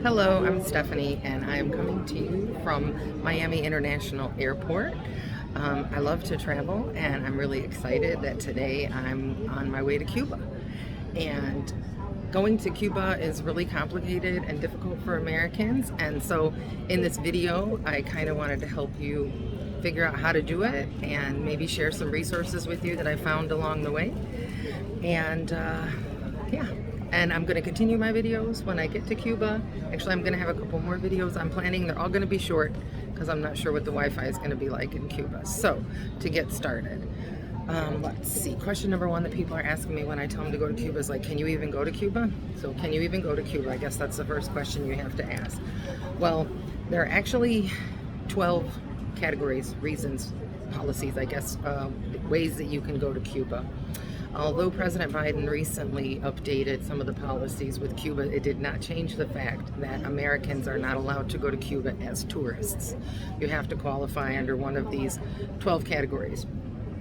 Hello, I'm Stephanie, and I'm coming to you from Miami International Airport. I love to travel, and I'm really excited that today I'm on my way to Cuba. And going to Cuba is really complicated and difficult for Americans, and so in this video, I kind of wanted to help you figure out how to do it and maybe share some resources with you that I found along the way. And yeah, and I'm going to continue my videos when I get to Cuba. Actually, I'm going to have a couple more videos I'm planning. They're all going to be short because I'm not sure what the Wi-Fi is going to be like in Cuba. So to get started, let's see. Question number one that people are asking me when I tell them to go to Cuba is like, can you even go to Cuba? So can you even go to Cuba? I guess that's the first question you have to ask. Well, there are actually 12 categories, reasons, policies, I guess, ways that you can go to Cuba. Although President Biden recently updated some of the policies with Cuba, it did not change the fact that Americans are not allowed to go to Cuba as tourists. You have to qualify under one of these 12 categories.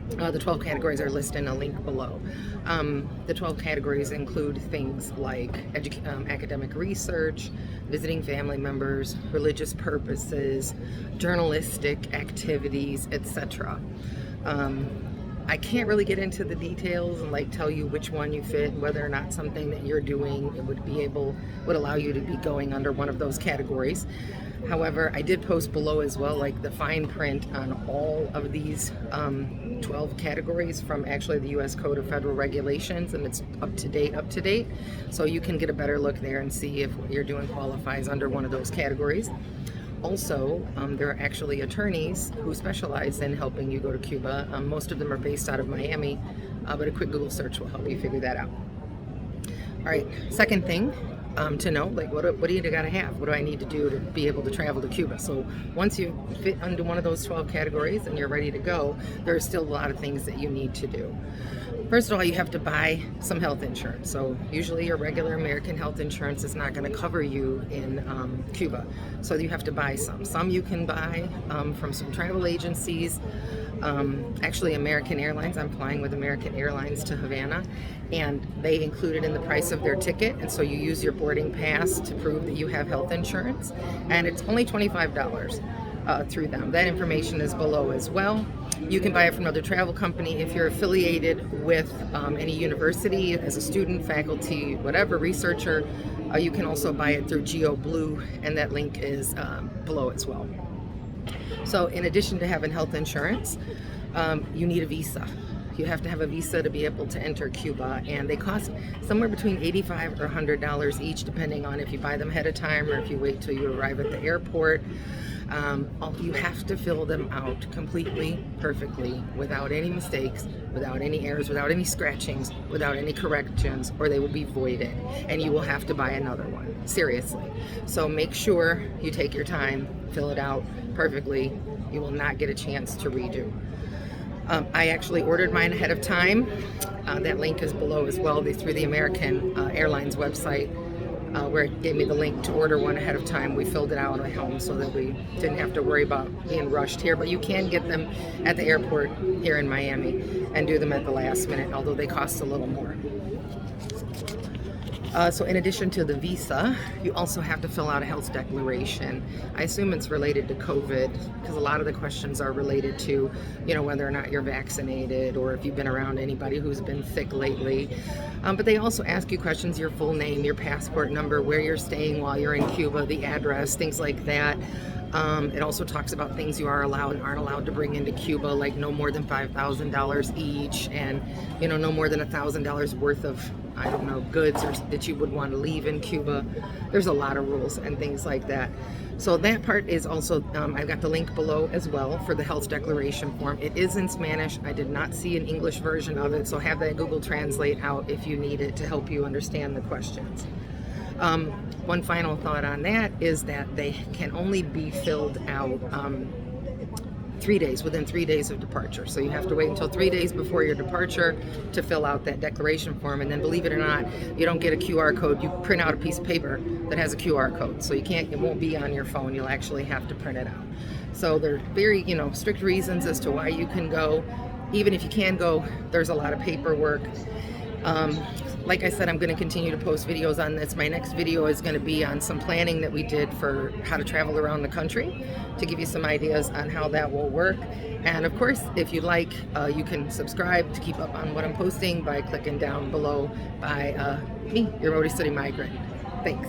The 12 categories are listed in a link below. The 12 categories include things like academic research, visiting family members, religious purposes, journalistic activities, etc. I can't really get into the details and like tell you which one you fit, whether or not something that you're doing it would allow you to be going under one of those categories. However, I did post below as well, like the fine print on all of these 12 categories from actually the U.S. Code of Federal Regulations, and it's up to date. So you can get a better look there and see if what you're doing qualifies under one of those categories. Also, there are actually attorneys who specialize in helping you go to Cuba. Most of them are based out of Miami, but a quick Google search will help you figure that out. All right, second thing to know, like what do you gotta have? What do I need to do to be able to travel to Cuba? So once you fit under one of those 12 categories and you're ready to go, there are still a lot of things that you need to do. First of all, you have to buy some health insurance. So usually your regular American health insurance is not going to cover you in Cuba. So you have to buy some. Some you can buy from some travel agencies. Actually, American Airlines, I'm flying with American Airlines to Havana, and they include it in the price of their ticket. And so you use your boarding pass to prove that you have health insurance. And it's only $25. Through them. That information is below as well. You can buy it from another travel company if you're affiliated with any university as a student, faculty, whatever, researcher. You can also buy it through GeoBlue, and that link is below as well. So in addition to having health insurance, you need a visa. You have to have a visa to be able to enter Cuba, and they cost somewhere between $85 or $100 each, depending on if you buy them ahead of time or if you wait till you arrive at the airport. You have to fill them out completely, perfectly, without any mistakes, without any errors, without any scratchings, without any corrections, or they will be voided, and you will have to buy another one. Seriously. So make sure you take your time, fill it out perfectly. You will not get a chance to redo. I actually ordered mine ahead of time. That link is below as well. Through the American Airlines website, where it gave me the link to order one ahead of time. We filled it out at home so that we didn't have to worry about being rushed here. But you can get them at the airport here in Miami and do them at the last minute, although they cost a little more. So in addition to the visa, you also have to fill out a health declaration. I assume it's related to COVID, because a lot of the questions are related to, whether or not you're vaccinated or if you've been around anybody who's been sick lately. But they also ask you questions, your full name, your passport number, where you're staying while you're in Cuba, the address, things like that. It also talks about things you are allowed and aren't allowed to bring into Cuba, like no more than $5,000 each, and no more than $1,000 worth of goods that you would want to leave in Cuba. There's a lot of rules and things like that. So that part is also, I've got the link below as well for the health declaration form. It is in Spanish. I did not see an English version of it, so have that Google Translate out if you need it to help you understand the questions. One final thought on that is that they can only be filled out within 3 days of departure. So you have to wait until 3 days before your departure to fill out that declaration form. And then, believe it or not, you don't get a QR code. You print out a piece of paper that has a QR code. So it won't be on your phone. You'll actually have to print it out. So there are very, strict reasons as to why you can go. Even if you can go, there's a lot of paperwork. Um, like I said, I'm going to continue to post videos on this. My next video is going to be on some planning that we did for how to travel around the country, to give you some ideas on how that will work. And of course, if you like, you can subscribe to keep up on what I'm posting by clicking down below by me, your Motor City Migrant. Thanks.